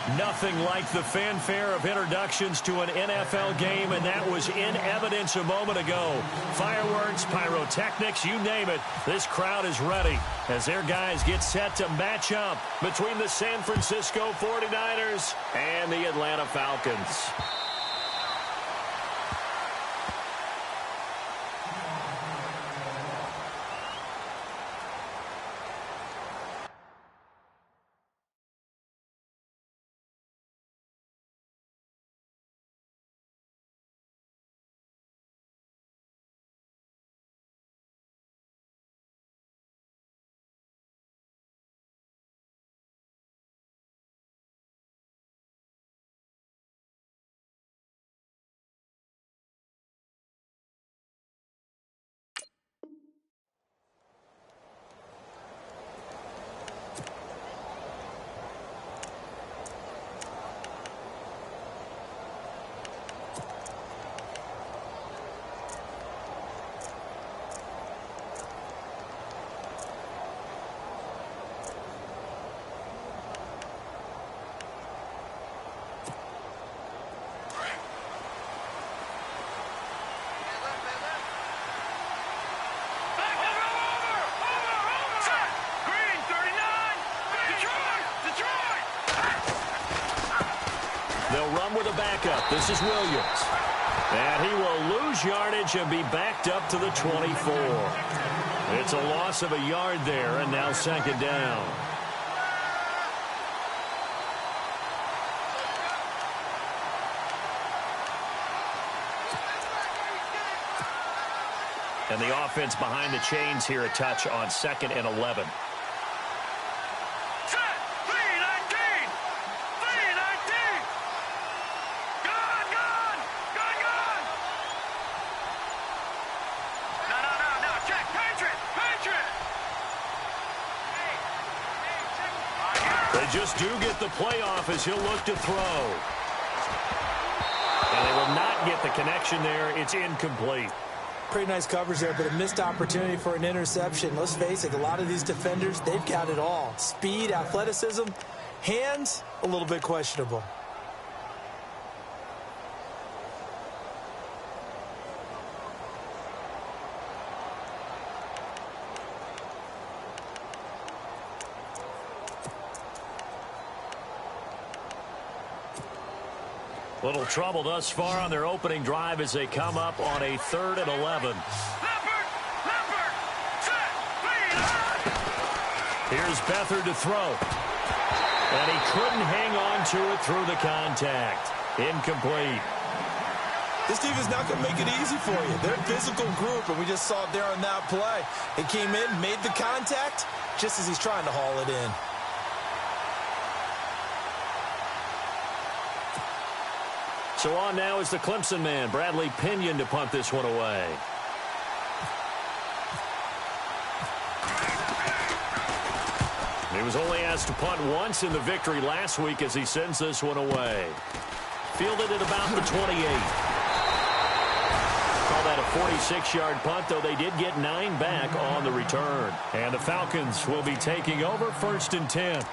Nothing like the fanfare of introductions to an NFL game, and that was in evidence a moment ago. Fireworks, pyrotechnics, you name it. This crowd is ready as their guys get set to match up between the San Francisco 49ers and the Atlanta Falcons. They'll run with a backup. This is Williams. And he will lose yardage and be backed up to the 24. It's a loss of a yard there, and now second down. And the offense behind the chains here a touch on 2nd and 11. They just do get the playoff as he'll look to throw. And they will not get the connection there. It's incomplete. Pretty nice coverage there, but a missed opportunity for an interception. Let's face it, a lot of these defenders, they've got it all. Speed, athleticism, hands, a little bit questionable. Little trouble thus far on their opening drive as they come up on a 3rd and 11. Here's Beathard to throw. And he couldn't hang on to it through the contact. Incomplete. This team is not going to make it easy for you. They're a physical group, and we just saw it there on that play. He came in, made the contact, just as he's trying to haul it in. So on now is the Clemson man, Bradley Pinion, to punt this one away. He was only asked to punt once in the victory last week as he sends this one away. Fielded at about the 28. Call that a 46-yard punt, though they did get 9 back on the return. And the Falcons will be taking over 1st and 10.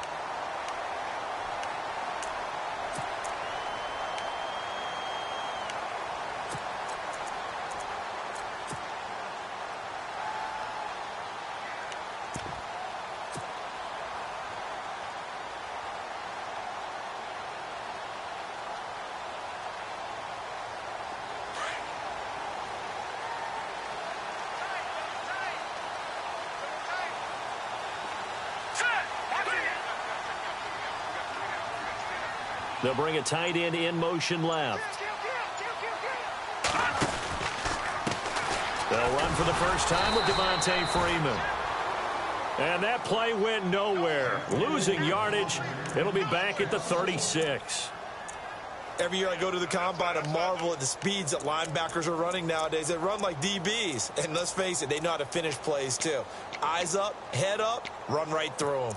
They'll bring a tight end in motion left. They'll run for the first time with Devontae Freeman. And that play went nowhere. Losing yardage. It'll be back at the 36. Every year I go to the combine and marvel at the speeds that linebackers are running nowadays. They run like DBs. And let's face it, they know how to finish plays too. Eyes up, head up, run right through them.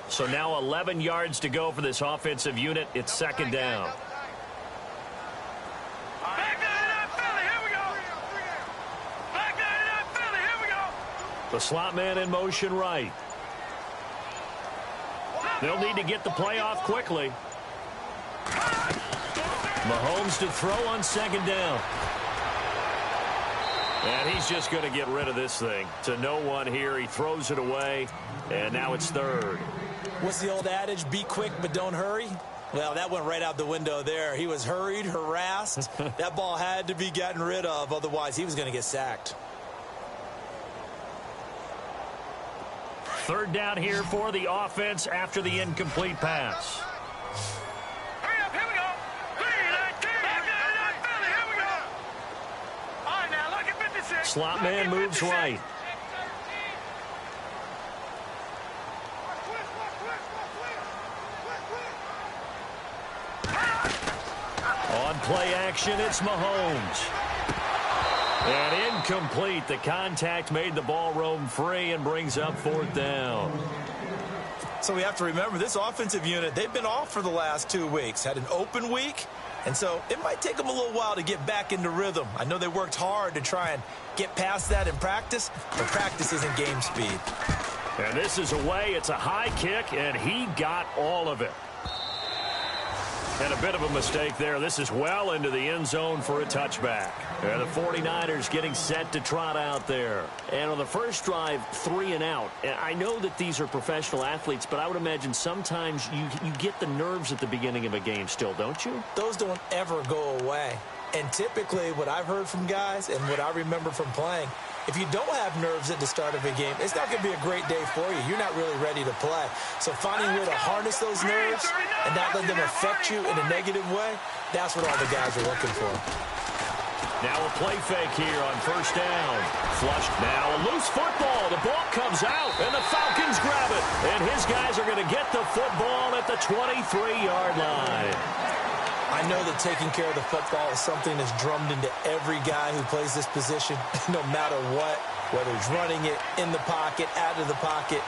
So now 11 yards to go for this offensive unit. It's second down. Back The slot man in motion right. They'll need to get the play off quickly. Mahomes to throw on second down. And he's just going to get rid of this thing. To no one here. He throws it away. And now it's third. What's the old adage? Be quick, but don't hurry. Well, that went right out the window there. He was hurried, harassed. That ball had to be gotten rid of. Otherwise, he was going to get sacked. Third down here for the offense after the incomplete pass. Hurry up, here we go. 3, 9, 10. Here we go. All right, now look at 56. Slot man moves right. On play action, it's Mahomes. And incomplete. The contact made the ball roam free and brings up fourth down. So we have to remember this offensive unit, they've been off for the last 2 weeks. Had an open week, and so it might take them a little while to get back into rhythm. I know they worked hard to try and get past that in practice, but practice isn't game speed. And this is away. It's a high kick, and he got all of it. And a bit of a mistake there. This is well into the end zone for a touchback. And the 49ers getting set to trot out there. And on the first drive, 3 and out. And I know that these are professional athletes, but I would imagine sometimes you get the nerves at the beginning of a game still, don't you? Those don't ever go away. And typically what I've heard from guys and what I remember from playing, if you don't have nerves at the start of a game, it's not going to be a great day for you. You're not really ready to play. So finding a way to harness those nerves and not let them affect you in a negative way, that's what all the guys are looking for. Now a play fake here on first down. Flushed now. A loose football. The ball comes out, and the Falcons grab it. And his guys are going to get the football at the 23-yard line. I know that taking care of the football is something that's drummed into every guy who plays this position, no matter what, whether he's running it, in the pocket, out of the pocket.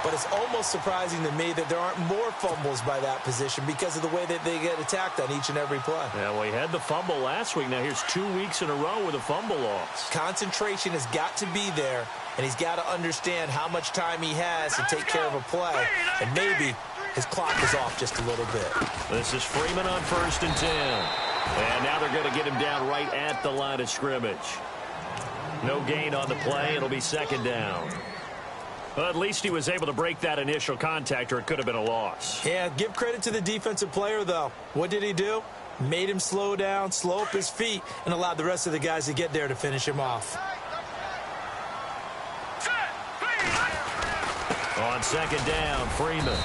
But it's almost surprising to me that there aren't more fumbles by that position because of the way that they get attacked on each and every play. Yeah, well, he had the fumble last week. Now here's 2 weeks in a row with a fumble loss. Concentration has got to be there, and he's got to understand how much time he has to take care of a play, and maybe his clock is off just a little bit. This is Freeman on first and 10. And now they're going to get him down right at the line of scrimmage. No gain on the play. It'll be second down. Well, at least he was able to break that initial contact, or it could have been a loss. Yeah, give credit to the defensive player, though. What did he do? Made him slow down, slow up his feet, and allowed the rest of the guys to get there to finish him off. On second down, Freeman.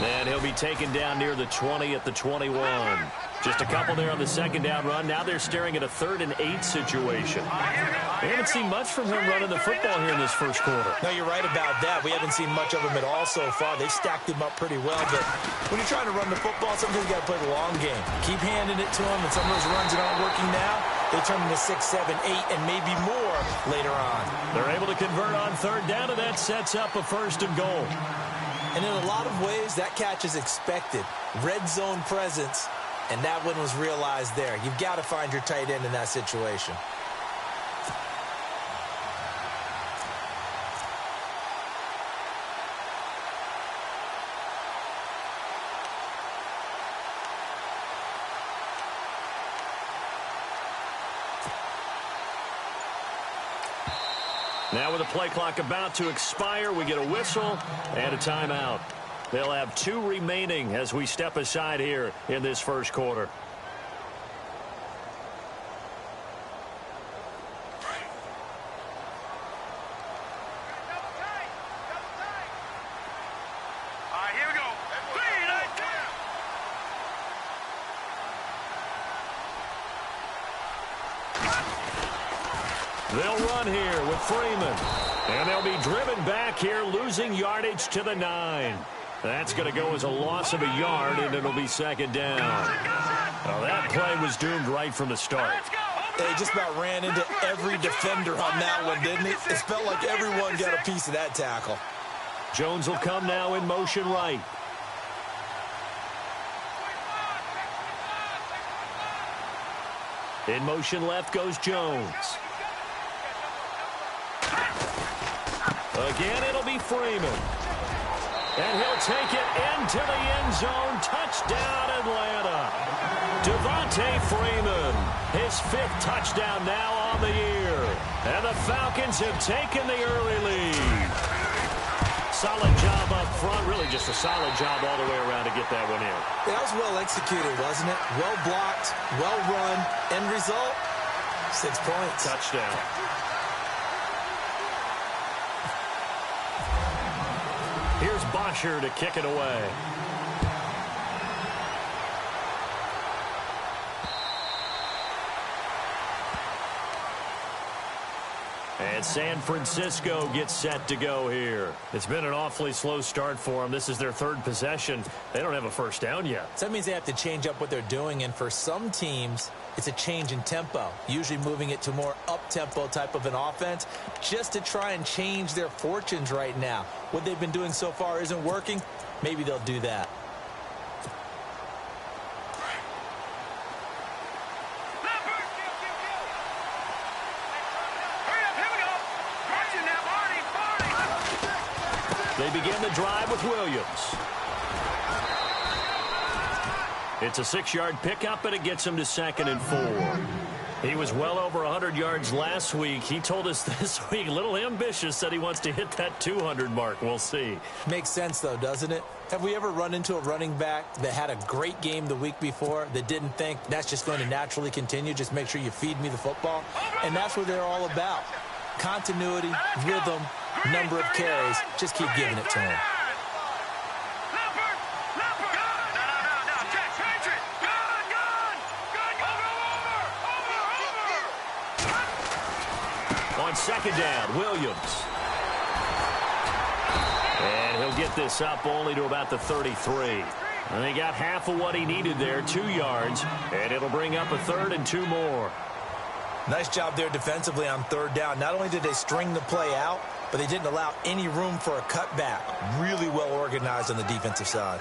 And he'll be taken down near the 20 at the 21. Just a couple there on the second down run. Now they're staring at a 3rd and 8 situation. We haven't seen much from him running the football here in this first quarter. No, you're right about that. We haven't seen much of him at all so far. They've stacked him up pretty well. But when you're trying to run the football, sometimes you got to play the long game. Keep handing it to him, and some of those runs that aren't working now, they turn into 6, 7, 8, and maybe more later on. They're able to convert on third down, and that sets up a 1st and goal. And in a lot of ways, that catch is expected. Red zone presence, and that one was realized there. You've got to find your tight end in that situation. Now with the play clock about to expire, we get a whistle and a timeout. They'll have 2 remaining as we step aside here in this first quarter. All right, here we go. 3, 9, 10. They'll run here with Freeman. And they'll be driven back here, losing yardage to the 9. That's going to go as a loss of a yard, and it'll be second down. Well, that play was doomed right from the start. They just about ran into every defender on that one, didn't it? It felt like everyone got a piece of that tackle. Jones will come now in motion right. In motion left goes Jones. Again, it'll be Freeman. And he'll take it into the end zone. Touchdown, Atlanta. Devontae Freeman, his 5th touchdown now on the year. And the Falcons have taken the early lead. Solid job up front. Really just a solid job all the way around to get that one in. That was well executed, wasn't it? Well blocked, well run. End result, 6 points. Touchdown. Here's Bosher to kick it away. And San Francisco gets set to go here. It's been an awfully slow start for them. This is their 3rd possession. They don't have a first down yet. So that means they have to change up what they're doing, and for some teams, it's a change in tempo, usually moving it to more up-tempo type of an offense just to try and change their fortunes right now. What they've been doing so far isn't working. Maybe they'll do that. They begin the drive with Williams. It's a 6-yard pickup, and it gets him to 2nd and 4. He was well over 100 yards last week. He told us this week, a little ambitious, said he wants to hit that 200 mark. We'll see. Makes sense, though, doesn't it? Have we ever run into a running back that had a great game the week before that didn't think that's just going to naturally continue? Just make sure you feed me the football. And that's what they're all about. Continuity, rhythm, number of carries. Just keep giving it to him. On 2nd down, Williams. And he'll get this up only to about the 33. And he got half of what he needed there, 2 yards. And it'll bring up a 3rd and 2 more. Nice job there defensively on 3rd down. Not only did they string the play out, but they didn't allow any room for a cutback. Really well organized on the defensive side.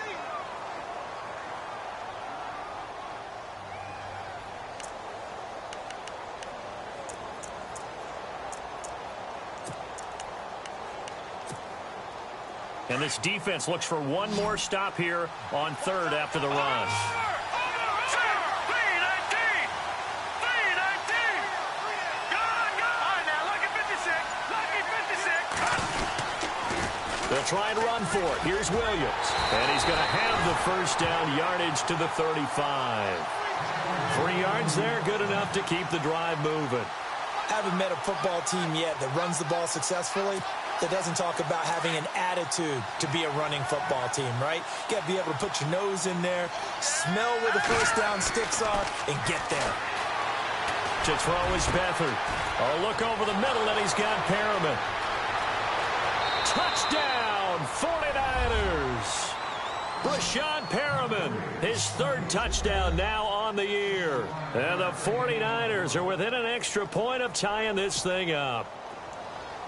And this defense looks for one more stop here on 3rd after the run. They'll try and run for it. Here's Williams. And he's going to have the first down yardage to the 35. 3 yards there, good enough to keep the drive moving. Haven't met a football team yet that runs the ball successfully that doesn't talk about having an attitude to be a running football team, right? You got to be able to put your nose in there, smell where the first down sticks are, and get there. To throw is Beathard. A look over the middle, and he's got Perriman. Touchdown, 49ers. Brashad Perriman, his 3rd touchdown now on the year. And the 49ers are within an extra point of tying this thing up.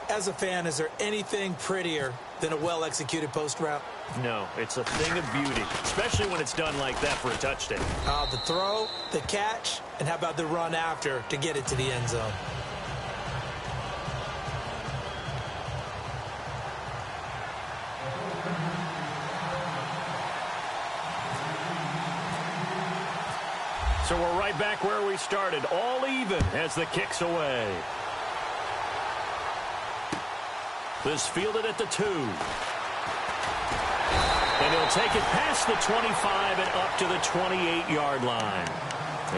As a fan, is there anything prettier than a well-executed post route? No, it's a thing of beauty, especially when it's done like that for a touchdown. The throw, the catch, and how about the run after to get it to the end zone? So we're right back where we started, all even as the kick's away. This fielded at the 2. And he'll take it past the 25 and up to the 28-yard line.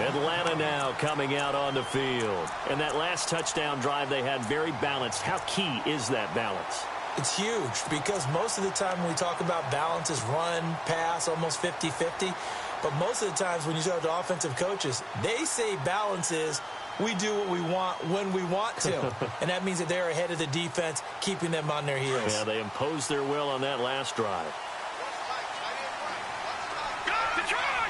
Atlanta now coming out on the field. And that last touchdown drive they had very balanced. How key is that balance? It's huge because most of the time when we talk about balance is run, pass, almost 50-50. But most of the times when you talk to offensive coaches, they say balance is we do what we want when we want to. And that means that they're ahead of the defense, keeping them on their heels. Yeah, they imposed their will on that last drive. Detroit!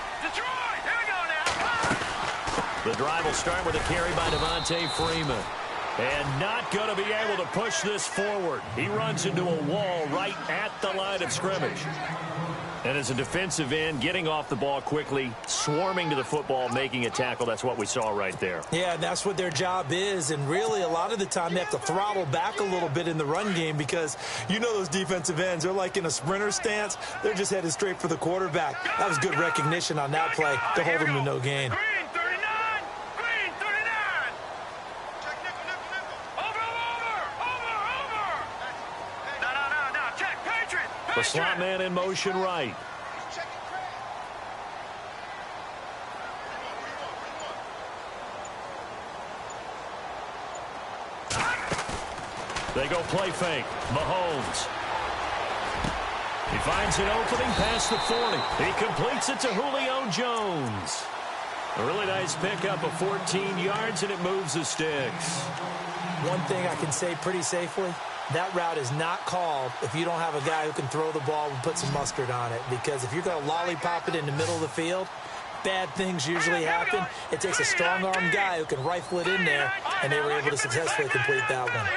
Here we go now. The drive will start with a carry by Devontae Freeman. And not going to be able to push this forward. He runs into a wall right at the line of scrimmage. And as a defensive end, getting off the ball quickly, swarming to the football, making a tackle, that's what we saw right there. Yeah, that's what their job is. And really, a lot of the time, they have to throttle back a little bit in the run game because you know those defensive ends, they're like in a sprinter stance. They're just headed straight for the quarterback. That was good recognition on that play to hold them to no gain. Green 39. Green 39. Check nickel, nickel, nickel. Over. No. Check. Patriot. The slot man in motion right. They go play fake. Mahomes. He finds an opening past the 40. He completes it to Julio Jones. A really nice pickup of 14 yards, and it moves the sticks. One thing I can say pretty safely, that route is not called if you don't have a guy who can throw the ball and put some mustard on it. Because if you're going to lollipop it in the middle of the field, bad things usually happen. It takes a strong-arm guy who can rifle it in there, and they were able to successfully complete that one.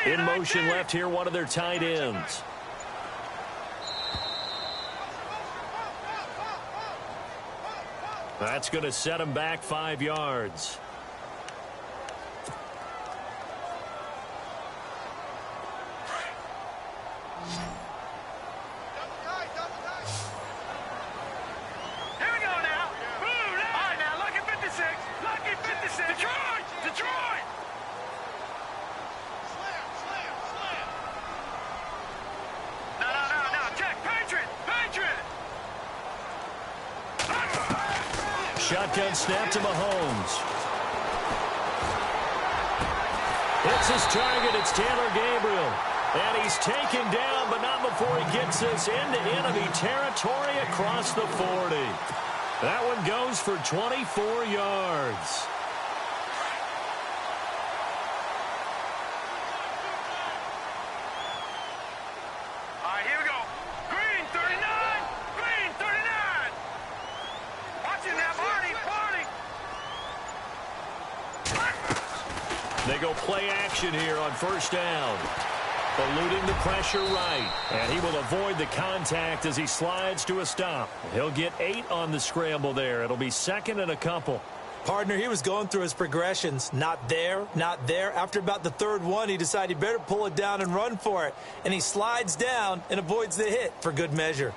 In motion left here, one of their tight ends. That's going to set him back 5 yards. Here we go now. All right, now, lucky 56. Lucky 56. Detroit. No. Check. Patriot. Shotgun snap to Mahomes. It's his target. It's Taylor Gabriel. And he's taken down, but not before he gets us into enemy territory across the 40. That one goes for 24 yards. All right, here we go. Green 39. Watch it now, Barney. They go play action here on first down. Eluding the pressure right. And he will avoid the contact as he slides to a stop. He'll get 8 on the scramble there. It'll be second and a couple. Partner, he was going through his progressions. Not there. After about the third one, he decided he better pull it down and run for it. And he slides down and avoids the hit for good measure.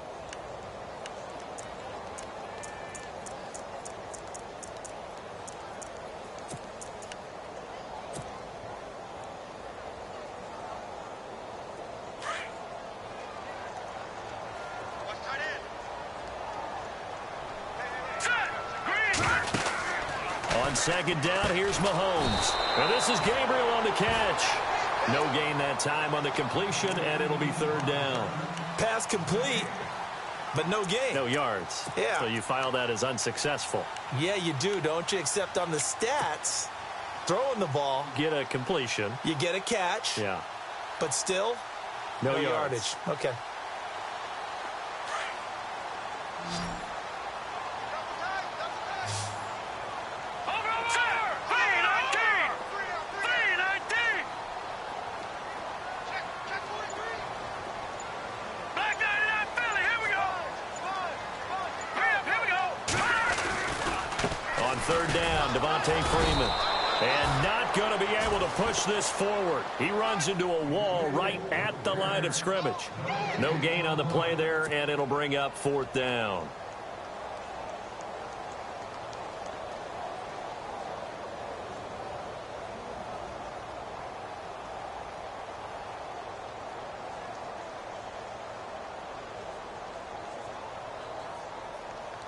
On second down, here's Mahomes. And this is Gabriel on the catch. No gain that time on the completion, and it'll be third down. Pass complete, but no gain. No yards. Yeah. So you file that as unsuccessful. Yeah, you do, don't you? Except on the stats, throwing the ball, Get a completion. you get a catch, Yeah. but still, No yardage. Okay. Third down, Devontae Freeman. And not going to be able to push this forward. He runs into a wall right at the line of scrimmage. No gain on the play there, and it'll bring up fourth down.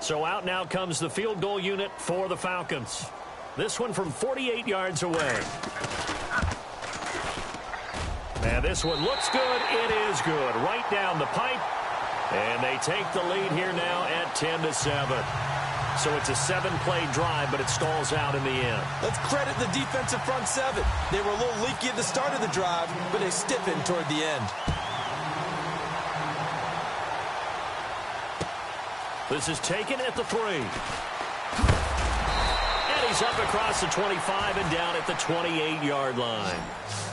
So out now comes the field goal unit for the Falcons. This one from 48 yards away. And this one looks good. It is good. Right down the pipe. And they take the lead here now at 10-7. So it's a 7-play drive, but it stalls out in the end. Let's credit the defensive front seven. They were a little leaky at the start of the drive, but they stiffened toward the end. This is taken at the 3. And he he's up across the 25 and down at the 28-yard line.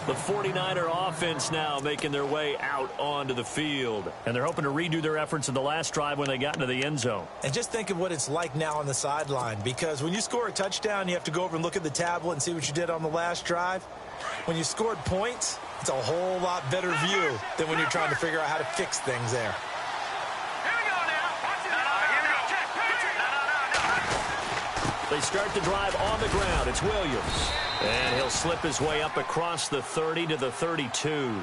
The 49er offense now making their way out onto the field. And they're hoping to redo their efforts in the last drive when they got into the end zone. And just think of what it's like now on the sideline, because when you score a touchdown, you have to go over and look at the tablet and see what you did on the last drive. When you scored points, it's a whole lot better view than when you're trying to figure out how to fix things there. They start the drive on the ground. It's Williams. And he'll slip his way up across the 30 to the 32.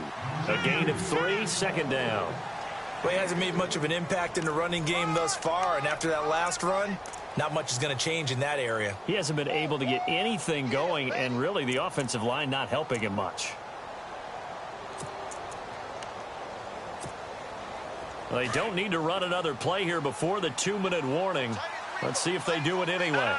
A gain of 3, second down. Well, he hasn't made much of an impact in the running game thus far, and after that last run, not much is going to change in that area. He hasn't been able to get anything going, and really the offensive line not helping him much. Well, they don't need to run another play here before the 2-minute warning. Let's see if they do it anyway.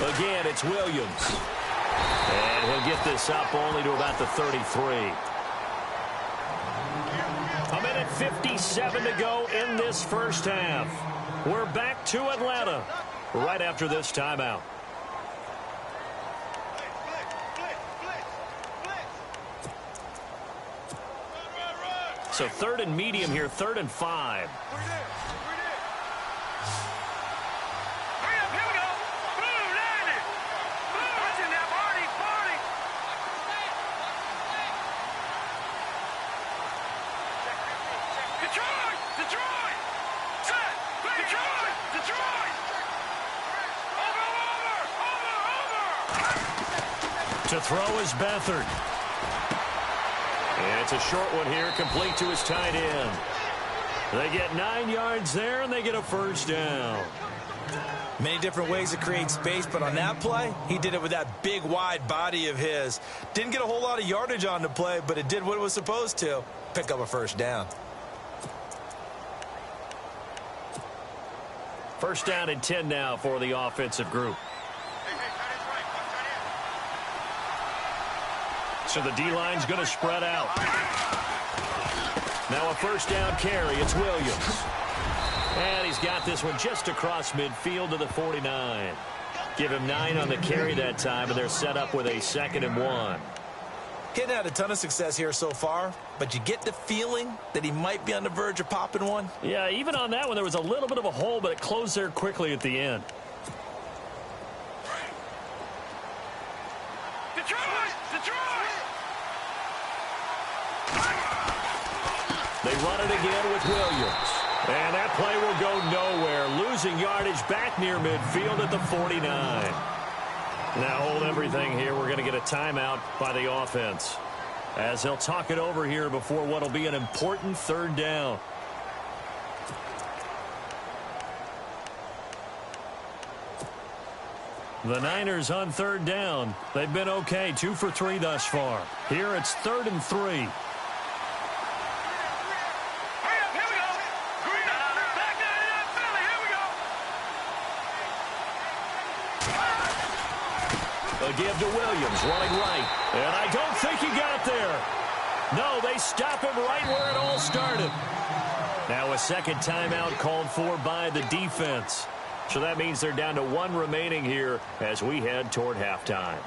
Again, it's Williams. And he'll get this up only to about the 33. A minute 57 to go in this first half. We're back to Atlanta right after this timeout. So 3rd and medium here, 3rd and 5. To throw is Beathard. And it's a short one here, complete to his tight end. They get 9 yards there, and they get a first down. Many different ways to create space, but on that play, he did it with that big, wide body of his. Didn't get a whole lot of yardage on the play, but it did what it was supposed to, pick up a first down. First down and 10 now for the offensive group. So the D-line's going to spread out. Now a first down carry. It's Williams. And he's got this one just across midfield to the 49. Give him 9 on the carry that time, and they're set up with a 2nd and 1. Hadn't had a ton of success here so far, but you get the feeling that he might be on the verge of popping one. Yeah, even on that one, there was a little bit of a hole, but it closed there quickly at the end. They run it again with Williams. And that play will go nowhere. Losing yardage back near midfield at the 49. Now hold everything here. We're going to get a timeout by the offense, as they'll talk it over here before what will be an important 3rd down. The Niners on 3rd down. They've been okay, 2 for 3 thus far. Here it's 3rd and 3. A give to Williams, running right. And I don't think he got there. No, they stop him right where it all started. Now a second timeout called for by the defense. So that means they're down to 1 remaining here as we head toward halftime.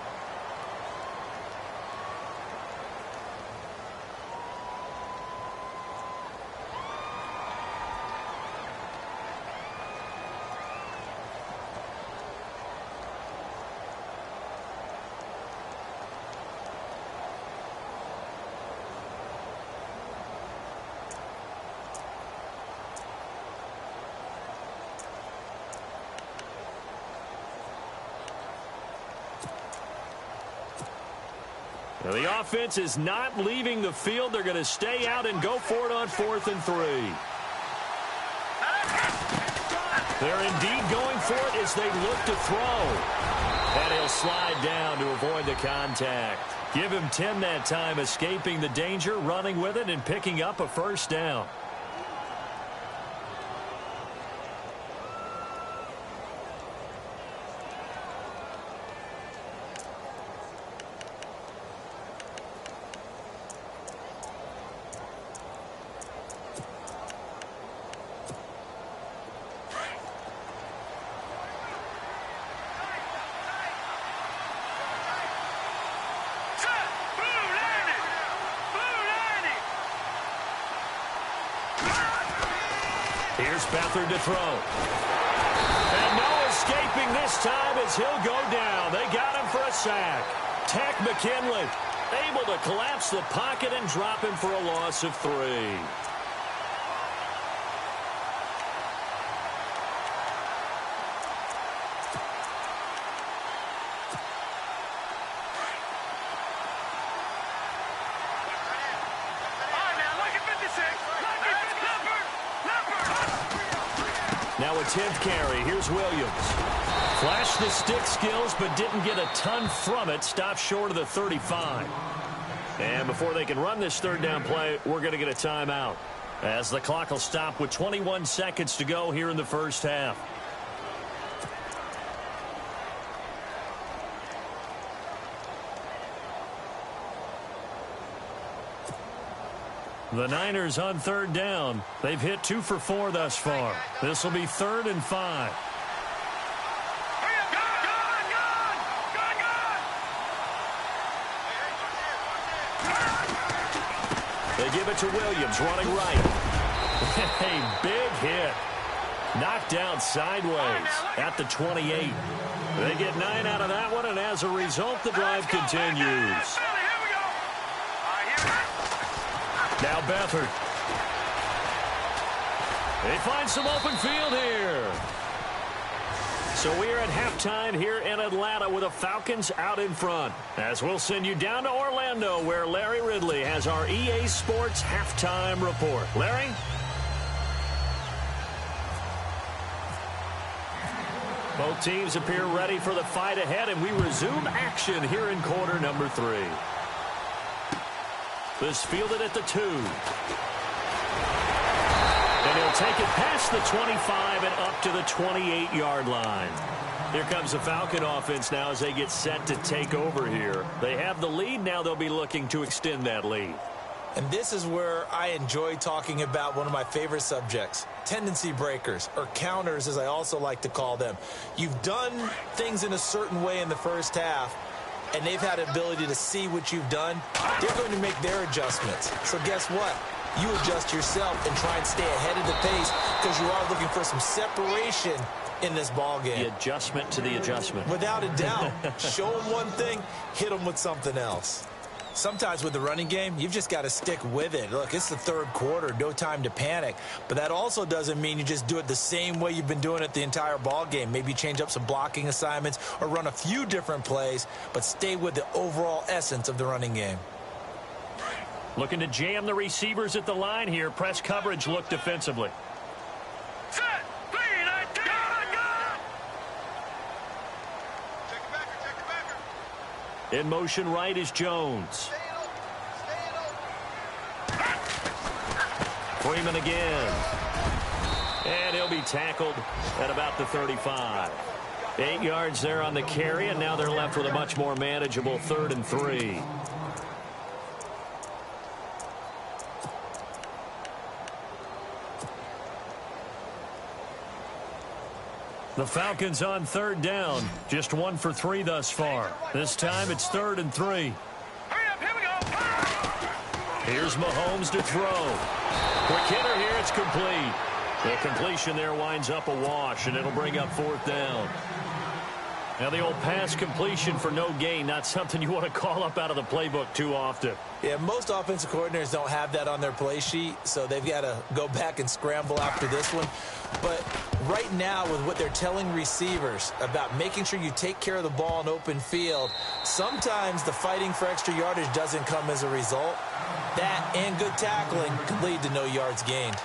Now the offense is not leaving the field. They're going to stay out and go for it on 4th and 3. They're indeed going for it as they look to throw. And he'll slide down to avoid the contact. Give him 10 that time, escaping the danger, running with it, and picking up a first down. Here's Beathard to throw. And no escaping this time as he'll go down. They got him for a sack. Tack McKinley able to collapse the pocket and drop him for a loss of 3. Now a 10th carry. Here's Williams. Flashed the stick skills, but didn't get a ton from it. Stopped short of the 35. And before they can run this third down play, we're going to get a timeout, as the clock will stop with 21 seconds to go here in the first half. The Niners on third down. They've hit 2 for 4 thus far. This will be 3rd and 5. They give it to Williams, running right. A big hit. Knocked down sideways at the 28. They get 9 out of that one, and as a result, the drive continues. Now Beathard. They find some open field here. So we are at halftime here in Atlanta with the Falcons out in front. As we'll send you down to Orlando, where Larry Ridley has our EA Sports halftime report. Larry? Both teams appear ready for the fight ahead, and we resume action here in quarter number 3. This fielded at the 2. And he'll take it past the 25 and up to the 28-yard line. Here comes the Falcon offense now as they get set to take over here. They have the lead. Now they'll be looking to extend that lead. And this is where I enjoy talking about one of my favorite subjects, tendency breakers, or counters as I also like to call them. You've done things in a certain way in the first half, and they've had the ability to see what you've done. They're going to make their adjustments. So guess what? You adjust yourself and try and stay ahead of the pace because you are looking for some separation in this ball game. The adjustment to the adjustment. Without a doubt. Show them one thing, hit them with something else. Sometimes with the running game, you've just got to stick with it. Look, it's the third quarter, no time to panic. But that also doesn't mean you just do it the same way you've been doing it the entire ball game. Maybe change up some blocking assignments or run a few different plays, but stay with the overall essence of the running game. Looking to jam the receivers at the line here. Press coverage look defensively. Set, 3, 9, 10, go! In motion right is Jones. Freeman again. And he'll be tackled at about the 35. 8 yards there on the carry, and now they're left with a much more manageable 3rd and 3. The Falcons on third down. Just 1 for 3 thus far. This time it's 3rd and 3. Hurry up, here we go! Here's Mahomes to throw. Quick hitter here, it's complete. The completion there winds up a wash, and it'll bring up 4th down. Now the old pass completion for no gain, not something you want to call up out of the playbook too often. Yeah, most offensive coordinators don't have that on their play sheet, so they've got to go back and scramble after this one. But right now, with what they're telling receivers about making sure you take care of the ball in open field, sometimes the fighting for extra yardage doesn't come as a result. That and good tackling could lead to no yards gained.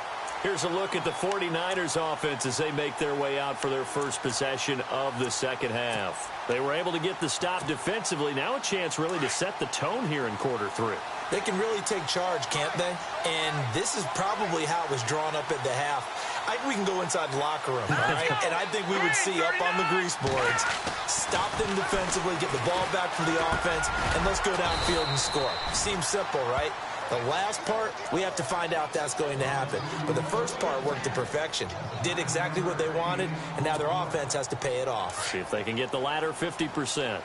Here's a look at the 49ers offense as they make their way out for their first possession of the second half. They were able to get the stop defensively. Now a chance really to set the tone here in quarter 3. They can really take charge, can't they? And this is probably how it was drawn up at the half. I think we can go inside the locker room, all right? And I think we would see up on the grease boards, stop them defensively, get the ball back for the offense, and let's go downfield and score. Seems simple, right? The last part, we have to find out that's going to happen. But the first part worked to perfection. Did exactly what they wanted, and now their offense has to pay it off. See if they can get the latter 50%.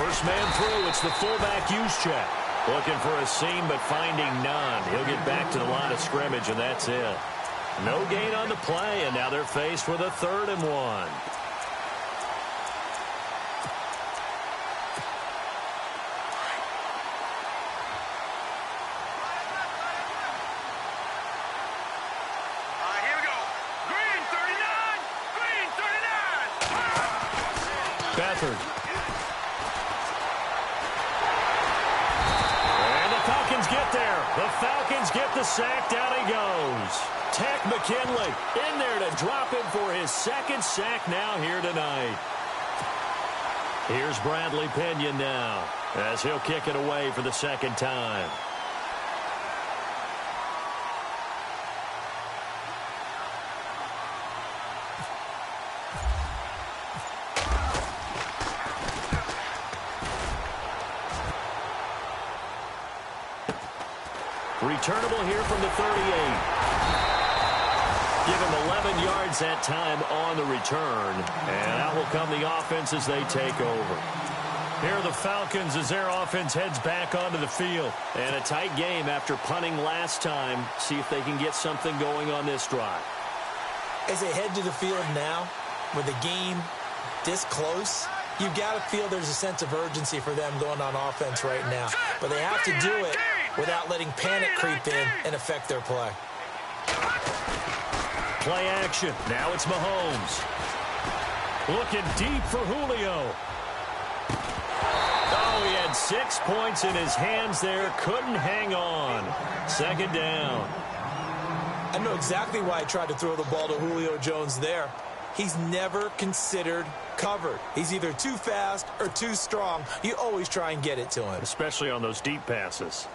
First man through, it's the fullback use check. Looking for a seam, but finding none. He'll get back to the line of scrimmage, and that's it. No gain on the play, and now they're faced with a 3rd and 1. Beathard. And the Falcons get there. The Falcons get the sack. Down he goes. Tech McKinley in there to drop him for his 2nd sack now here tonight. Here's Bradley Pinion now as he'll kick it away for the 2nd time. Returnable here from the 38. Give him 11 yards that time on the return. And out will come the offense as they take over. Here are the Falcons as their offense heads back onto the field. And a tight game after punting last time. See if they can get something going on this drive. As they head to the field now, with the game this close, you've got to feel there's a sense of urgency for them going on offense right now. But they have to do it without letting panic creep in and affect their play. Play action. Now it's Mahomes. Looking deep for Julio. Oh, he had 6 points in his hands there. Couldn't hang on. 2nd down. I know exactly why I tried to throw the ball to Julio Jones there. He's never considered covered. He's either too fast or too strong. You always try and get it to him. Especially on those deep passes.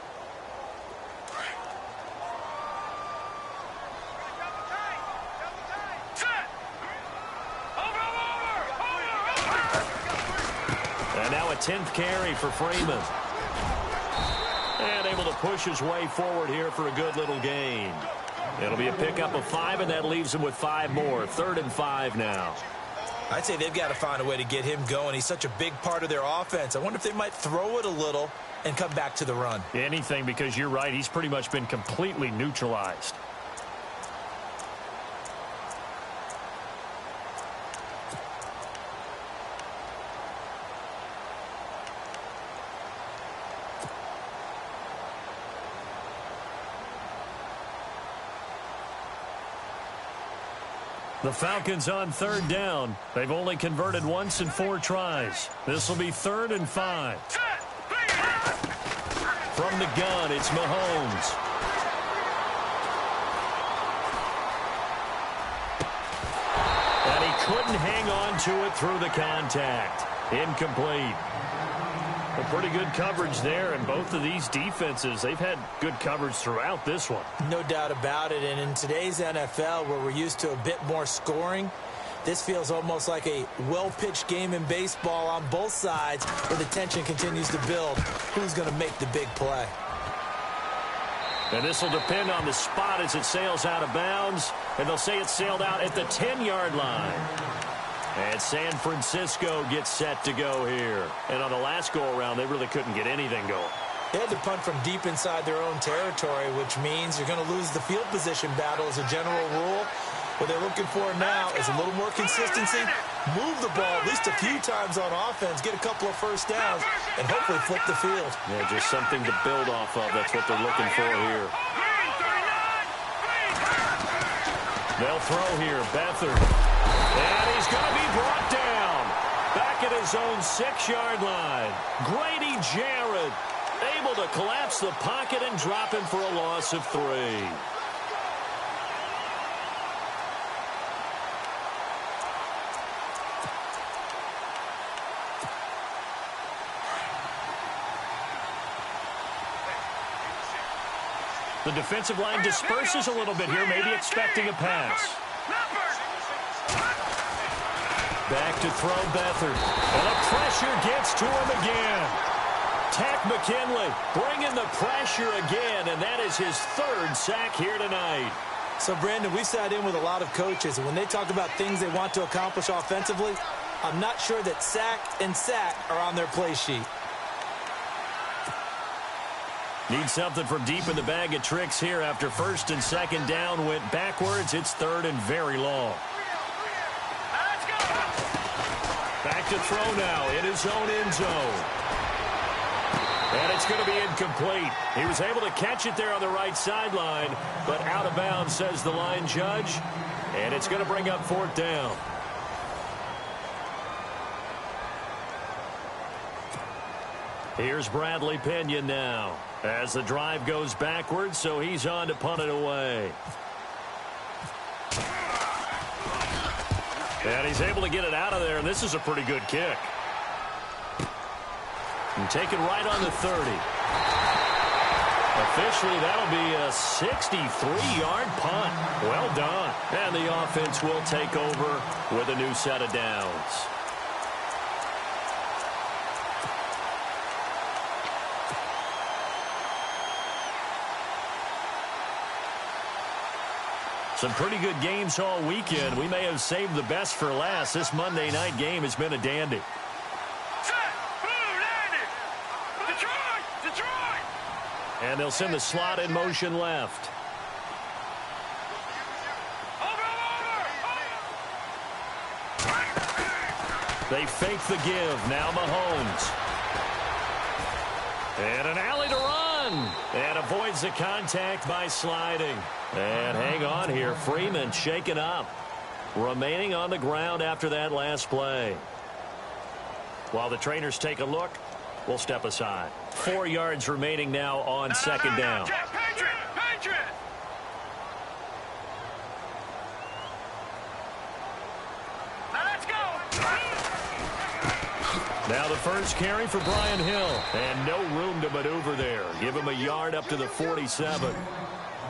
And now a 10th carry for Freeman. And able to push his way forward here for a good little gain. It'll be a pickup of 5, and that leaves him with 5 more. 3rd and 5 now. I'd say they've got to find a way to get him going. He's such a big part of their offense. I wonder if they might throw it a little and come back to the run. Anything, because you're right. He's pretty much been completely neutralized. The Falcons on 3rd down. They've only converted once in 4 tries. This will be 3rd and 5. From the gun, it's Mahomes. And he couldn't hang on to it through the contact. Incomplete. A pretty good coverage there, and both of these defenses, they've had good coverage throughout this one. No doubt about it, and in today's NFL, where we're used to a bit more scoring, this feels almost like a well-pitched game in baseball on both sides, where the tension continues to build. Who's going to make the big play? And this will depend on the spot as it sails out of bounds, and they'll say it sailed out at the 10-yard line. And San Francisco gets set to go here. And on the last go-around, they really couldn't get anything going. They had to punt from deep inside their own territory, which means you're going to lose the field position battle as a general rule. What they're looking for now is a little more consistency, move the ball at least a few times on offense, get a couple of first downs, and hopefully flip the field. Yeah, just something to build off of. That's what they're looking for here. They'll throw here. Beathard. And he's going to be brought down. Back at his own 6-yard line. Grady Jarrett able to collapse the pocket and drop him for a loss of 3. The defensive line disperses a little bit here, maybe expecting a pass. Back to throw Beathard. And the pressure gets to him again. Tech McKinley bringing the pressure again, and that is his 3rd sack here tonight. So, Brandon, we've sat in with a lot of coaches, and when they talk about things they want to accomplish offensively, I'm not sure that sacked and sack are on their play sheet. Need something from deep in the bag of tricks here after first and second down went backwards. It's third and very long. Let's go. Back to throw now in his own end zone. And it's going to be incomplete. He was able to catch it there on the right sideline, but out of bounds, says the line judge. And it's going to bring up fourth down. Here's Bradley Pinion now as the drive goes backwards, so he's on to punt it away. And he's able to get it out of there, and this is a pretty good kick. And taken right on the 30. Officially, that'll be a 63-yard punt. Well done. And the offense will take over with a new set of downs. Some pretty good games all weekend. We may have saved the best for last. This Monday night game has been a dandy. And they'll send the slot in motion left. They fake the give. Now Mahomes. And an alley to run. And avoids the contact by sliding. And hang on here. Freeman shaken up. Remaining on the ground after that last play. While the trainers take a look, we'll step aside. 4 yards remaining now on second down. Patriot! Now let's go! Now the first carry for Brian Hill. And no room to maneuver there. Give him a yard up to the 47.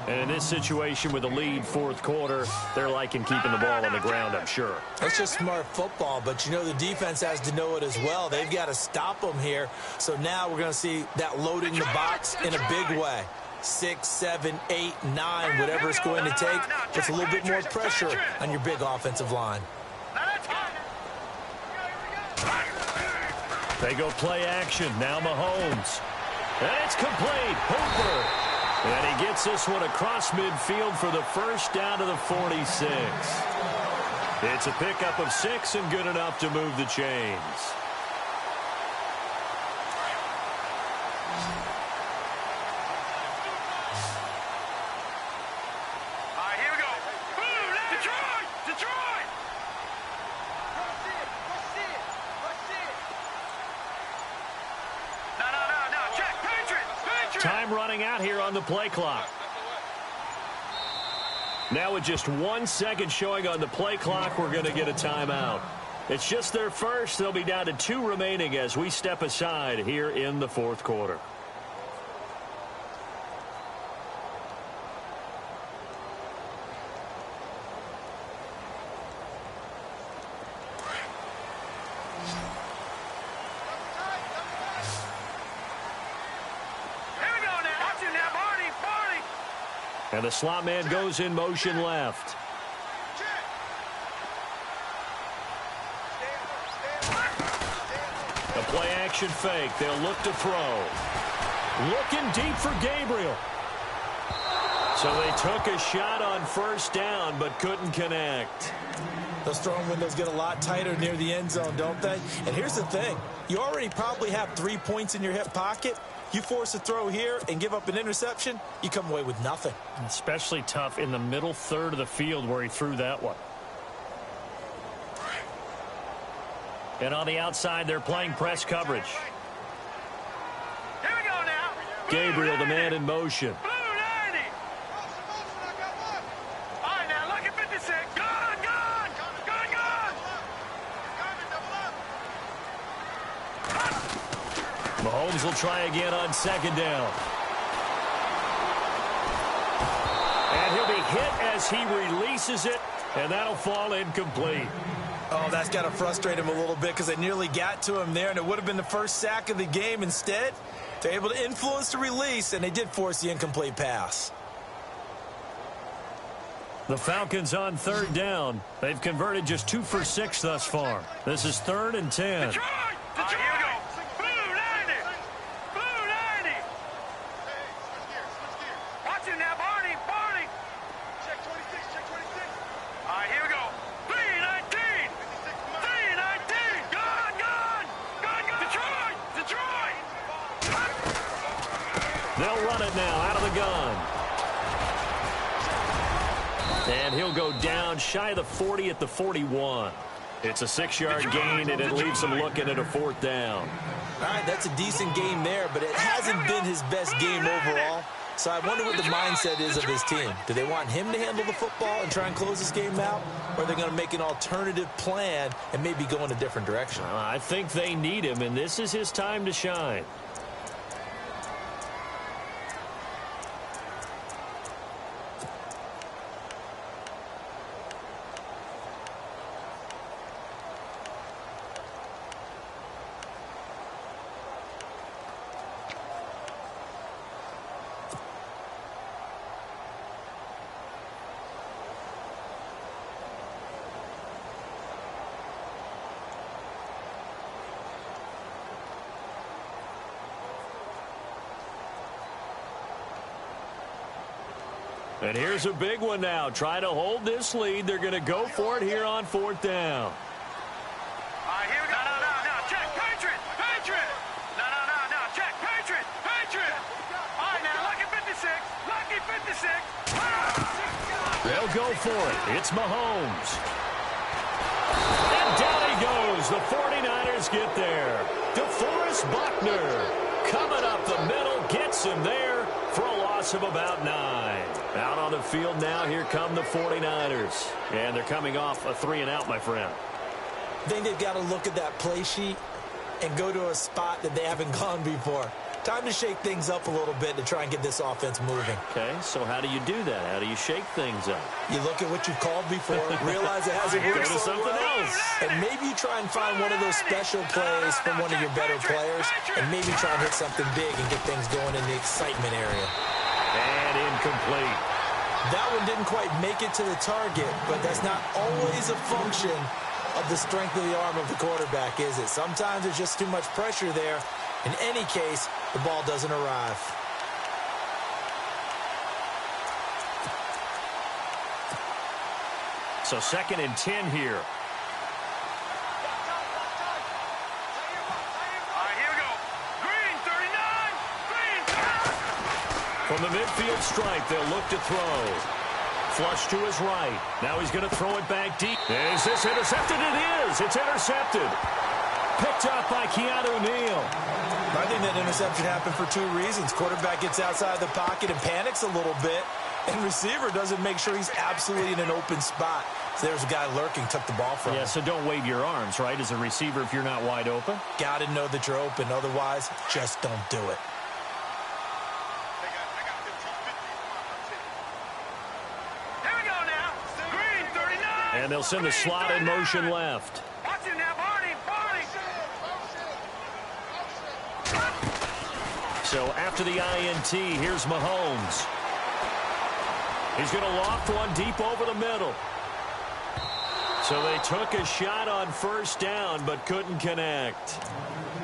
And in this situation with a lead fourth quarter, they're liking keeping the ball on the ground, I'm sure. That's just smart football, but you know the defense has to know it as well. They've got to stop them here. So now we're going to see that loading the box in a big way. 6, 7, 8, 9, whatever it's going to take. Puts a little bit more pressure on your big offensive line. They go play action. Now Mahomes. And it's complete. Hooper. And he gets this one across midfield for the first down to the 46. It's a pickup of 6 and good enough to move the chains. All right, here we go. Detroit! No. Check. Patriot! Time running out here on the play clock. Now with just 1 second showing on the play clock, we're going to get a timeout. It's just their first. They'll be down to 2 remaining as we step aside here in the fourth quarter. And the slot man goes in motion left. The play action fake. They'll look to throw. Looking deep for Gabriel. So they took a shot on first down but couldn't connect. Those throwing windows get a lot tighter near the end zone, don't they? And here's the thing. You already probably have 3 points in your hip pocket. You force a throw here and give up an interception, you come away with nothing. Especially tough in the middle third of the field where he threw that one. And on the outside, they're playing press coverage. Here we go now. Gabriel, the man in motion. Blue 90. All right, now look at 56. Gone. Mahomes will try again on second down. And he'll be hit as he releases it, and that'll fall incomplete. Oh, that's got to frustrate him a little bit because they nearly got to him there, and it would have been the first sack of the game. Instead, they're able to influence the release, and they did force the incomplete pass. The Falcons on third down. They've converted just 2 for 6 thus far. This is 3rd and 10. Detroit! Detroit! Here we go. Blue 90. Blue 90. Watch it now, Barney. Barney. Check 26. Check 26. All right, here we go. 319. 319. Gun, gun. Gun, gun. Detroit! Detroit! They'll run it now out of the gun. And he'll go down shy of the 40 at the 41. It's a 6-yard gain, and it leaves him looking at a 4th down. All right, that's a decent game there, but it hasn't been his best game overall. So I wonder what the mindset is of his team. Do they want him to handle the football and try and close this game out? Or are they going to make an alternative plan and maybe go in a different direction? I think they need him, and this is his time to shine. And here's a big one now. Try to hold this lead. They're going to go for it here on 4th down. All right, here we go. No. Check. Patriot. Patriot. No. Check. Patriot. Patriot. All right, now, lucky 56. Lucky 56. They'll go for it. It's Mahomes. And down he goes. The 49ers get there. DeForest Buckner coming up the middle. Gets him there for a loss of about 9. Out on the field now, here come the 49ers. And they're coming off a 3-and-out, my friend. I think they've got to look at that play sheet and go to a spot that they haven't gone before. Time to shake things up a little bit to try and get this offense moving. Okay, so how do you do that? How do you shake things up? You look at what you've called before, realize it hasn't Go worked to so something well, else. and maybe you try and find one of those special plays from one of your better players, and maybe try and hit something big and get things going in the excitement area. And incomplete. That one didn't quite make it to the target, but that's not always a function of the strength of the arm of the quarterback, is it? Sometimes there's just too much pressure there. In any case, the ball doesn't arrive. So 2nd and 10 here. All right, here we go. Green 39. Green 39. From the midfield stripe, they'll look to throw. Flush to his right. Now he's going to throw it back deep. Is this intercepted? It is. It's intercepted. Picked up by Keanu Neal. I think that interception happened for 2 reasons. Quarterback gets outside the pocket and panics a little bit, and receiver doesn't make sure he's absolutely in an open spot. So there's a guy lurking, took the ball from him. Yeah, so don't wave your arms, right, as a receiver if you're not wide open? Got to know that you're open. Otherwise, just don't do it. Here we go now. Green 39. And they'll send the slot in motion left. Watch it now, Barney. Barney. So after the INT, here's Mahomes. He's going to loft one deep over the middle. So they took a shot on 1st down, but couldn't connect.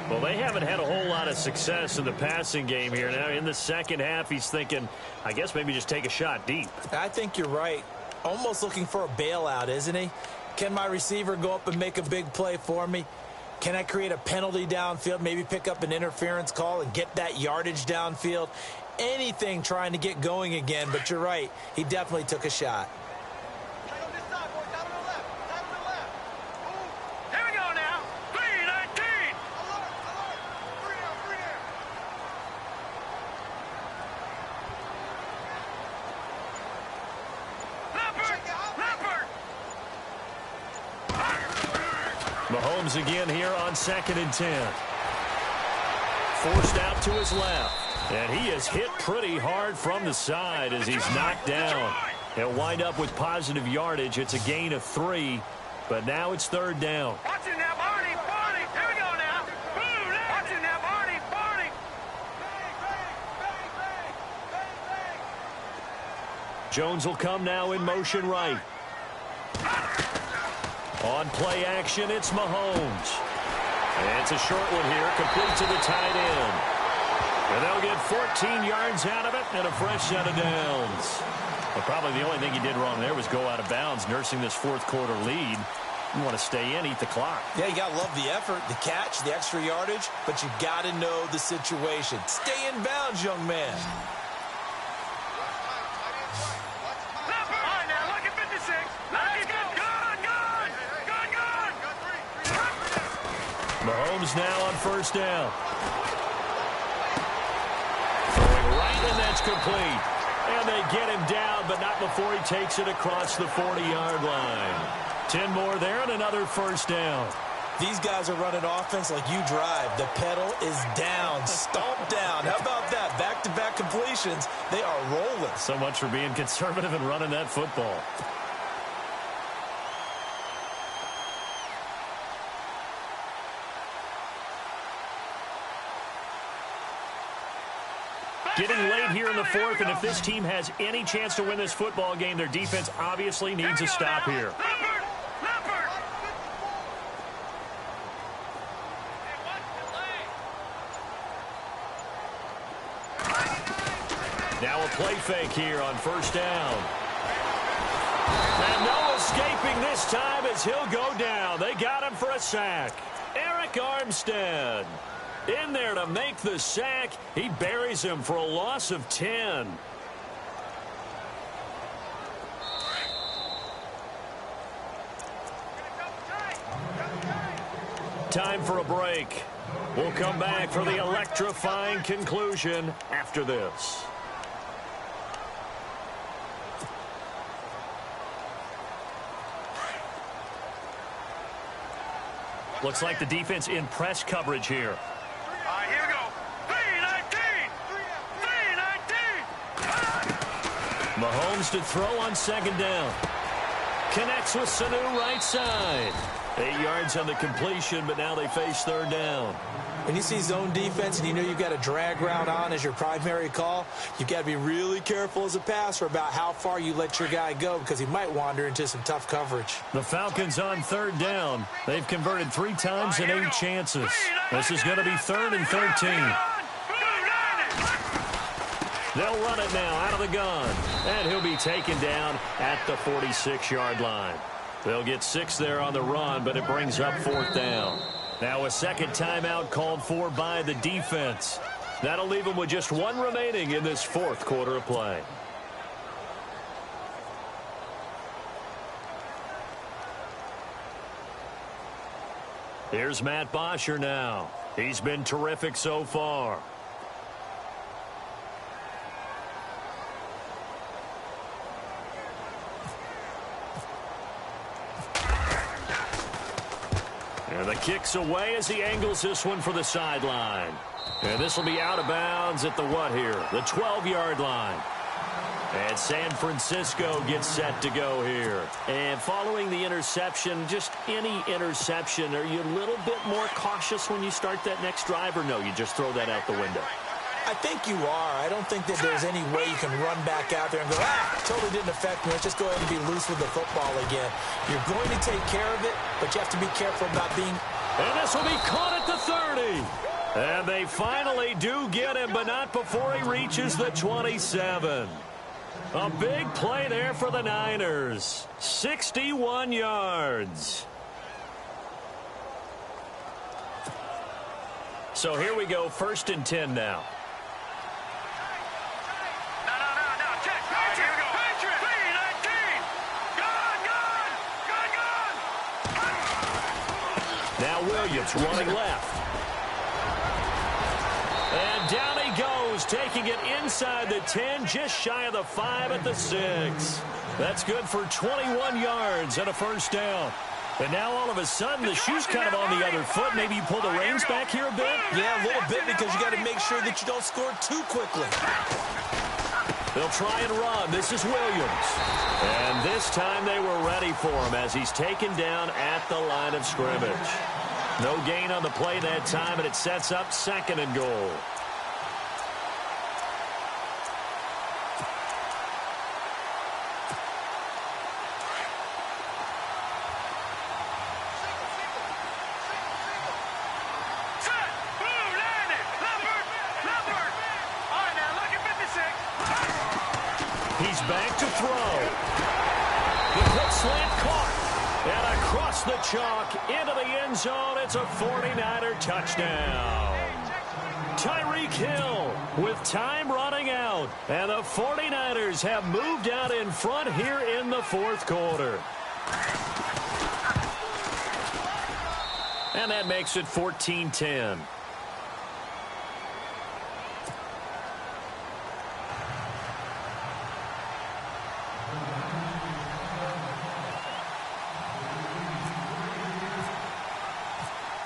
Well, they haven't had a whole lot of success in the passing game here. Now, in the second half, he's thinking, I guess maybe just take a shot deep. I think you're right. Almost looking for a bailout, isn't he? Can my receiver go up and make a big play for me? Can I create a penalty downfield, maybe pick up an interference call and get that yardage downfield? Anything trying to get going again, but you're right. He definitely took a shot. Here we go now. 319. Leopard. Mahomes again here on 2nd and 10. Forced out to his left. And he is hit pretty hard from the side as he's knocked down. He'll wind up with positive yardage. It's a gain of 3, but now it's 3rd down. Watch it now, Barney. Barney. Here we go now. Boom. Watch it now, Barney. Barney. Jones will come now in motion right. On play action, it's Mahomes. And it's a short one here, complete to the tight end. And they'll get 14 yards out of it and a fresh set of downs. But probably the only thing he did wrong there was go out of bounds, nursing this fourth quarter lead. You want to stay in, eat the clock. Yeah, you got to love the effort, the catch, the extra yardage, but you got to know the situation. Stay in bounds, young man. Mahomes now on first down. Throwing right, and that's complete. And they get him down, but not before he takes it across the 40-yard line. 10 more there and another first down. These guys are running offense like you drive. The pedal is down, stomp down. How about that? Back-to-back completions. They are rolling. So much for being conservative and running that football. Getting late here in the fourth, and if this team has any chance to win this football game, their defense obviously needs a stop here. Now a play fake here on first down. And no escaping this time as he'll go down. They got him for a sack. Eric Armstead in there to make the sack. He buries him for a loss of 10. Time for a break. We'll come back for the electrifying conclusion after this. Looks like the defense in press coverage here. All right, here we go. 3-19. Mahomes to throw on second down. Connects with Sanu right side. 8 yards on the completion, but now they face third down. When you see zone defense and you know you've got a drag route on as your primary call, you've got to be really careful as a passer about how far you let your guy go because he might wander into some tough coverage. The Falcons on third down. They've converted 3 times in 8 chances. This is going to be 3rd and 13. They'll run it now out of the gun, and he'll be taken down at the 46-yard line. They'll get 6 there on the run, but it brings up 4th down. Now a second timeout called for by the defense. That'll leave them with just 1 remaining in this 4th quarter of play. Here's Matt Bosher now. He's been terrific so far. And the kick's away as he angles this one for the sideline. And this will be out of bounds at the what here? The 12-yard line. And San Francisco gets set to go here. And following the interception, just any interception, are you a little bit more cautious when you start that next drive, or no, you just throw that out the window? I think you are. I don't think that there's any way you can run back out there and go, totally didn't affect me. Let's just go ahead and be loose with the football again. You're going to take care of it, but you have to be careful about being... And this will be caught at the 30. And they finally do get him, but not before he reaches the 27. A big play there for the Niners. 61 yards. So here we go, 1st and 10 now. Now Williams running left. And down he goes, taking it inside the 10, just shy of the 5 at the 6. That's good for 21 yards and a first down. And now all of a sudden the shoe's kind of on the other foot. Maybe you pull the reins back here a bit? Yeah, a little bit because you got to make sure that you don't score too quickly. They'll try and run. This is Williams. And this time they were ready for him as he's taken down at the line of scrimmage. No gain on the play that time, and it sets up 2nd and goal. – 2 He's back to throw. The quick slant caught. And across the chalk into the end zone. It's a 49er touchdown. Tyreek Hill with time running out. And the 49ers have moved out in front here in the fourth quarter. And that makes it 14-10.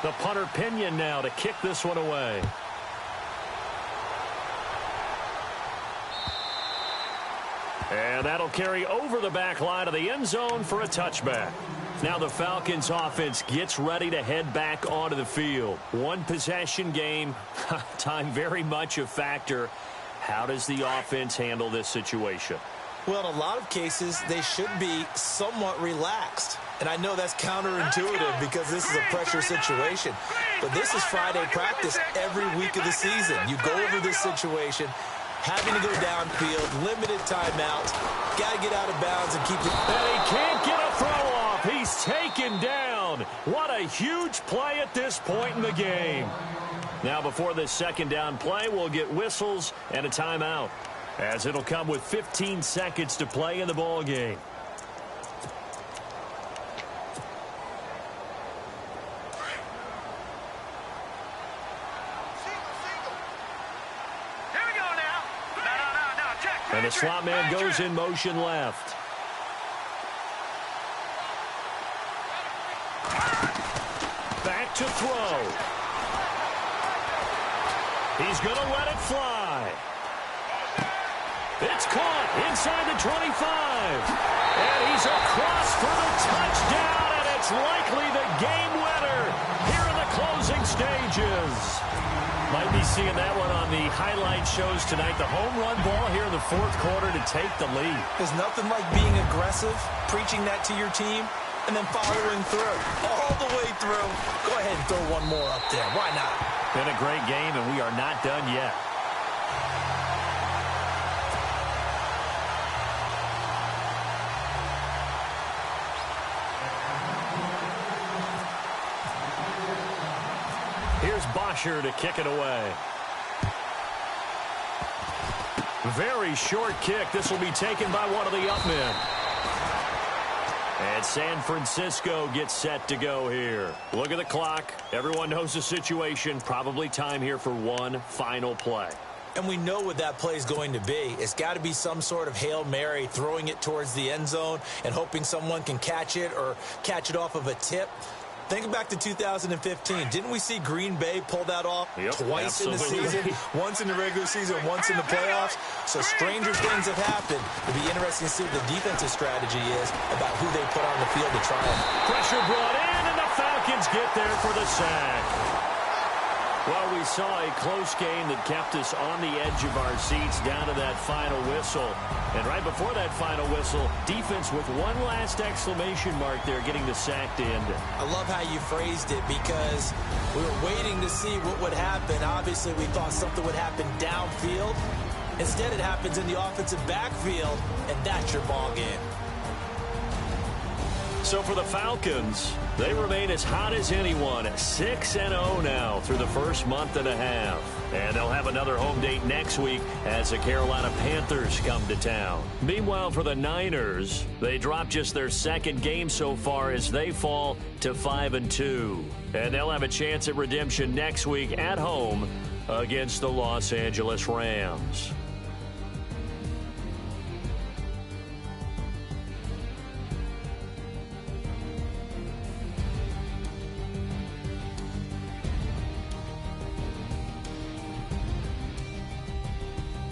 The punter Pinion now to kick this one away. And that'll carry over the back line of the end zone for a touchback. Now the Falcons offense gets ready to head back onto the field. One possession game, time very much a factor. How does the offense handle this situation? Well, in a lot of cases, they should be somewhat relaxed. And I know that's counterintuitive because this is a pressure situation. But this is Friday practice every week of the season. You go over this situation, having to go downfield, limited timeouts, got to get out of bounds and keep it. And he can't get a throw off. He's taken down. What a huge play at this point in the game. Now before this second down play, we'll get whistles and a timeout, as it'll come with 15 seconds to play in the ball game. And the slot man goes in motion left. Back to throw. He's going to let it fly. It's caught inside the 25. And he's across for the touchdown, and it's likely the game winner here in the closing stages. Might be seeing that one on the highlight shows tonight. The home run ball here in the fourth quarter to take the lead. There's nothing like being aggressive, preaching that to your team, and then following through. All the way through. Go ahead and throw one more up there. Why not? Been a great game, and we are not done yet. Here's Bosher to kick it away. Very short kick. This will be taken by one of the up men. And San Francisco gets set to go here. Look at the clock. Everyone knows the situation. Probably time here for one final play. And we know what that play is going to be. It's got to be some sort of Hail Mary, throwing it towards the end zone and hoping someone can catch it or catch it off of a tip. Think back to 2015. Didn't we see Green Bay pull that off twice in the season? Once in the regular season, once in the playoffs. So stranger things have happened. It'll be interesting to see what the defensive strategy is about who they put on the field to try it. Pressure brought in, and the Falcons get there for the sack. Well, we saw a close game that kept us on the edge of our seats down to that final whistle. And right before that final whistle, defense with one last exclamation mark there, getting the sack to end it. I love how you phrased it because we were waiting to see what would happen. Obviously, we thought something would happen downfield. Instead, it happens in the offensive backfield, and that's your ball game. So for the Falcons, they remain as hot as anyone, 6-0 now through the first month and a half. And they'll have another home date next week as the Carolina Panthers come to town. Meanwhile, for the Niners, they dropped just their second game so far as they fall to 5-2. And they'll have a chance at redemption next week at home against the Los Angeles Rams.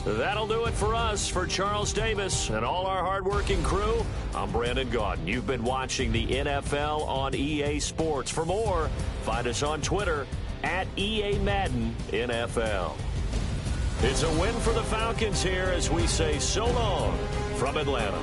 That'll do it for us. For Charles Davis and all our hardworking crew, I'm Brandon Gaudin. You've been watching the NFL on EA Sports. For more, find us on Twitter at EA Madden NFL. It's a win for the Falcons here as we say so long from Atlanta.